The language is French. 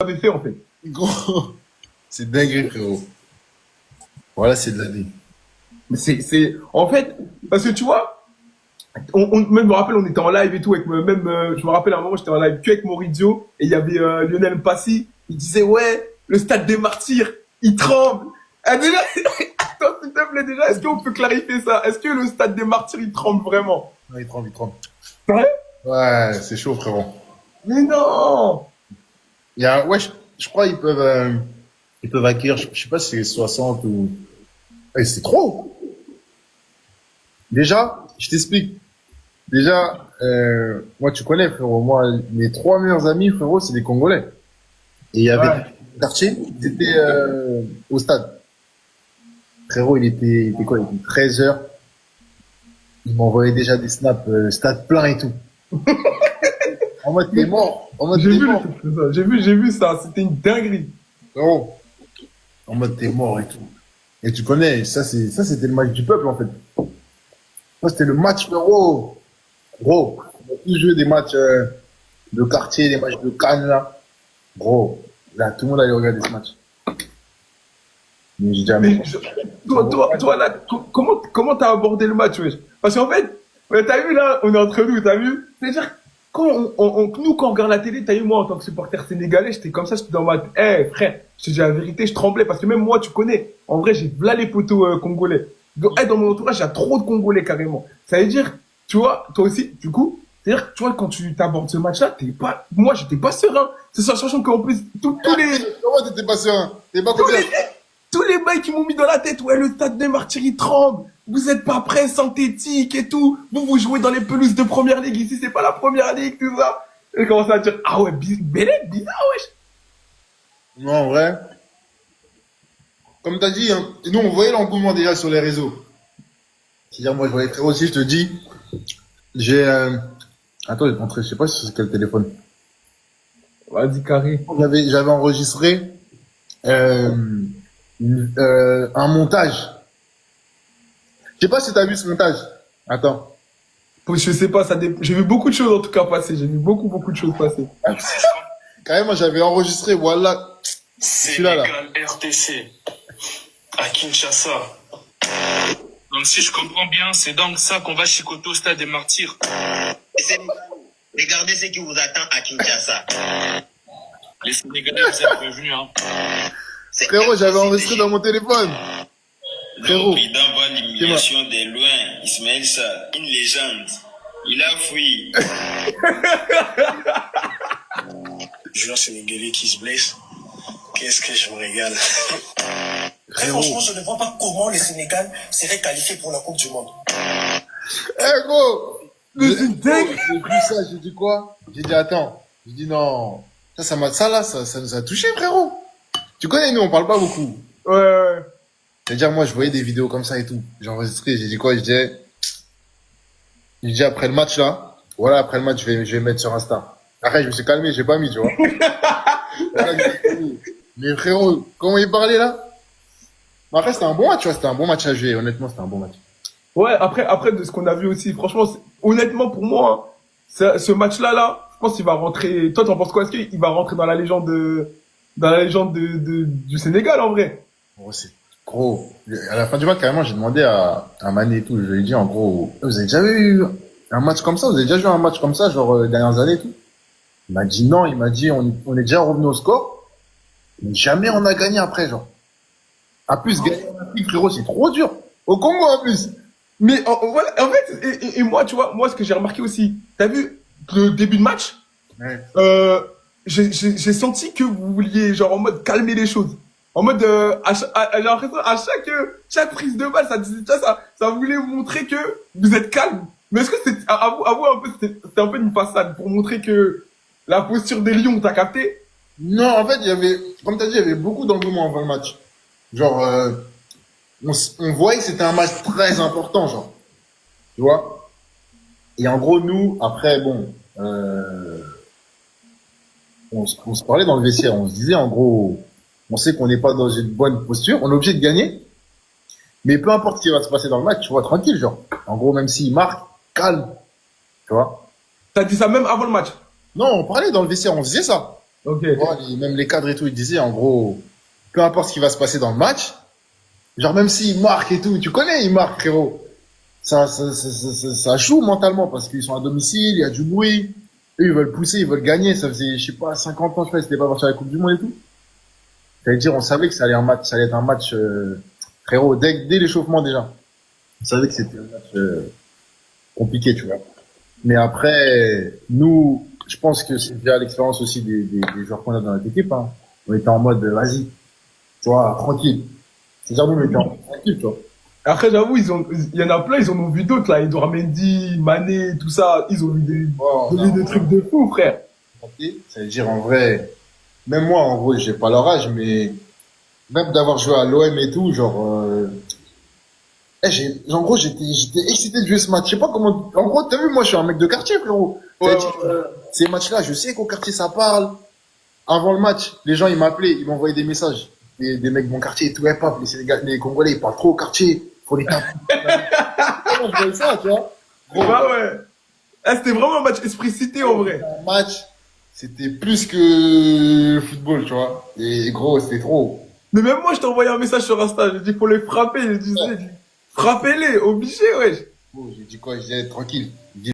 avait fait, en fait. Gros, c'est dingue, frérot. Voilà, c'est de l'année. Mais en fait, parce que tu vois, même, je me rappelle, on était en live et tout, même, je me rappelle à un moment, j'étais en live que avec Maurizio, et il y avait Lionel Passy, il disait, ouais, le stade des martyrs, il tremble. Ah, déjà, attends, s'il te plaît, déjà, est-ce qu'on peut clarifier ça? Est-ce que le stade des martyrs, il tremble vraiment? Ouais, il tremble, il tremble. C'est vrai? Ouais, c'est chaud, frérot. Mais non! Ouais, je crois ils peuvent acquérir, je sais pas si c'est 60 ou, c'est trop. Déjà, je t'explique. Déjà, moi, tu connais, frérot. Moi, mes trois meilleurs amis, frérot, c'est des Congolais. Et il y avait Ouais. quartier, c'était au stade. Frérot, il était quoi? Il était 13 heures. Il m'envoyait déjà des snaps, stade plein et tout. En mode, t'es mort. En mode, J'ai t'es vu le mort. truc de ça. J'ai vu ça. C'était une dinguerie. Frérot. En mode, t'es mort et tout. Et tu connais, ça, c'était le match du peuple, en fait. Ça, c'était le match, frérot. Gros, on a tous joué des matchs de quartier, des matchs de Cannes, là. Gros, là, tout le monde allait regarder ce match. Mais j'ai jamais. Mais toi, là, comment t'as abordé le match, wesh? Parce qu'en fait, ouais, t'as vu là, on est entre nous, t'as vu? C'est-à-dire, quand nous, quand on regarde la télé, t'as vu, moi, en tant que supporter sénégalais, j'étais comme ça, j'étais dans ma, frère, je te dis la vérité, je tremblais, parce que même moi, tu connais, en vrai, j'ai là les poteaux congolais. Donc, dans mon entourage, il y a trop de Congolais, carrément. Ça veut dire, tu vois, toi aussi, du coup, c'est-à-dire, tu vois, quand tu t'abordes ce match-là, moi, j'étais pas serein. C'est ça, sachant qu'en plus, tous les, Comment t'étais pas serein? T'es pas tous combien? les, tous les mecs qui m'ont mis dans la tête, ouais, le stade des martyrs, il tremble. Vous êtes pas prêts, synthétique et tout. Vous jouez dans les pelouses de première ligue. Ici, c'est pas la première ligue, tout ça. Et je commence à dire, ah ouais, Bélec, bizarre, wesh. Non, en vrai. Comme t'as dit, hein, nous, on voyait l'engouement déjà sur les réseaux. C'est-à-dire, moi, je voyais frérot aussi, je te dis, j'ai, attends, je vais rentrer, je sais pas si c'est quel téléphone. Vas-y, carré. J'avais enregistré, un montage. Je sais pas si t'as vu ce montage. Attends. Je sais pas, j'ai vu beaucoup de choses en tout cas passer. J'ai vu beaucoup de choses passer. Carrément, j'avais enregistré, voilà. Celui-là, là. Sénégal RDC à Kinshasa. Donc si je comprends bien, c'est donc ça qu'on va chicoter au stade des martyrs. Regardez ce qui vous attend à Kinshasa. Les Sénégalais, vous êtes prévenus, hein. Frérot, j'avais enregistré dans mon téléphone. Le Frérot. président voit l'humiliation de loin. Ismaël Sarr, une légende. Il a fui. Joueur sénégalais qui se blesse. Qu'est-ce que je me régale. Très Frérot. franchement, je ne vois pas comment le Sénégal serait qualifié pour la Coupe du Monde. Eh, gros! Mais c'est dingue. J'ai vu ça, j'ai dit quoi? J'ai dit, attends. J'ai dit, non. Ça nous a touché, frérot. Tu connais, nous, on parle pas beaucoup. Ouais. C'est-à-dire, moi, je voyais des vidéos comme ça et tout. J'ai enregistré, j'ai dit quoi? J'ai dit après le match, là. Voilà, après le match, je vais mettre sur Insta. Après, je me suis calmé, j'ai pas mis, tu vois. Voilà, j'ai mis. Mais frérot, comment il parlait, là? Mais après, c'était un bon match, tu vois. C'était un bon match à jouer. Honnêtement, c'était un bon match. Ouais, après, de ce qu'on a vu aussi, franchement, honnêtement, pour moi, hein, ce match-là, je pense qu'il va rentrer. Toi, t'en penses quoi? Est-ce qu'il va rentrer dans la légende du Sénégal, en vrai? Gros, c'est gros. À la fin du match, carrément, j'ai demandé à Mané et tout. Je lui ai dit, en gros, vous avez déjà eu un match comme ça? Vous avez déjà joué un match comme ça, genre, les dernières années et tout? Il m'a dit non. Il m'a dit, on est déjà revenu au score. Mais jamais on a gagné après, genre. En plus, gagner en Afrique, frérot, c'est trop dur. Au Congo, en plus. Mais voilà, en fait, et moi, tu vois, moi, ce que j'ai remarqué aussi, t'as vu le début de match, Ouais. j'ai senti que vous vouliez, genre, en mode calmer les choses. En mode, j'ai l'impression, à chaque prise de balle, ça voulait montrer que vous êtes calme. Mais est-ce que avouez un peu, c'était un peu une façade pour montrer que la posture des lions, t'as capté? Non, en fait, comme t'as dit, il y avait beaucoup d'engouement avant le match. Genre, on voyait que c'était un match très important, genre. Tu vois? Et en gros, nous, après, bon, on se parlait dans le vestiaire, on se disait, en gros, on sait qu'on n'est pas dans une bonne posture, on est obligé de gagner, mais peu importe ce qui va se passer dans le match, tu vois, tranquille, genre. En gros, même s'il marque, calme, tu vois. T'as dit ça même avant le match. Non, on parlait dans le vestiaire, on se disait ça. Ok. Moi, même les cadres et tout, ils disaient, en gros, peu importe ce qui va se passer dans le match, genre même s'ils marquent et tout, tu connais, ils marquent, frérot. Ça joue mentalement parce qu'ils sont à domicile, il y a du bruit. Eux, ils veulent pousser, ils veulent gagner. Ça faisait, je sais pas, 50 ans, je sais pas, c'était pas parti à la Coupe du Monde et tout. C'est-à-dire, on savait que ça allait ça allait être un match, frérot, dès l'échauffement déjà. On savait que c'était un match compliqué, tu vois. Mais après, nous, je pense que c'est déjà l'expérience aussi des joueurs qu'on a dans notre équipe. Hein. On était en mode, vas-y, tu vois, tranquille. C'est-à-dire, nous, on était en mode tranquille, tu vois. Après, j'avoue, il y en a plein, ils en ont vu d'autres, là. Edouard Mendy, Mané, tout ça. Ils ont vu des trucs de fou, frère. Tranquille. C'est-à-dire, en vrai, même moi, en gros, j'ai pas leur âge, mais même d'avoir joué à l'OM et tout, genre, en gros, j'étais excité de jouer ce match. Je sais pas comment, en gros, t'as vu, moi, je suis un mec de quartier, frérot. Ouais, C'est-à-dire, ces matchs-là, je sais qu'au quartier, ça parle. Avant le match, les gens, ils m'appelaient, ils m'envoyaient des messages. Des mecs de mon quartier et tout, hip hop, les Congolais, ils parlent trop au quartier. Faut les taper. Comment je voyais ça, tu vois? Gros, Bah ouais. Ah, c'était vraiment un match esprit cité, en vrai. un match, c'était plus que football, tu vois. Et gros, c'était trop. Mais même moi, je t'ai envoyé un message sur Insta. J'ai dit, faut les frapper. J'ai dit, frappez-les, obligé, wesh. Gros, j'ai dit quoi? Je disais, tranquille.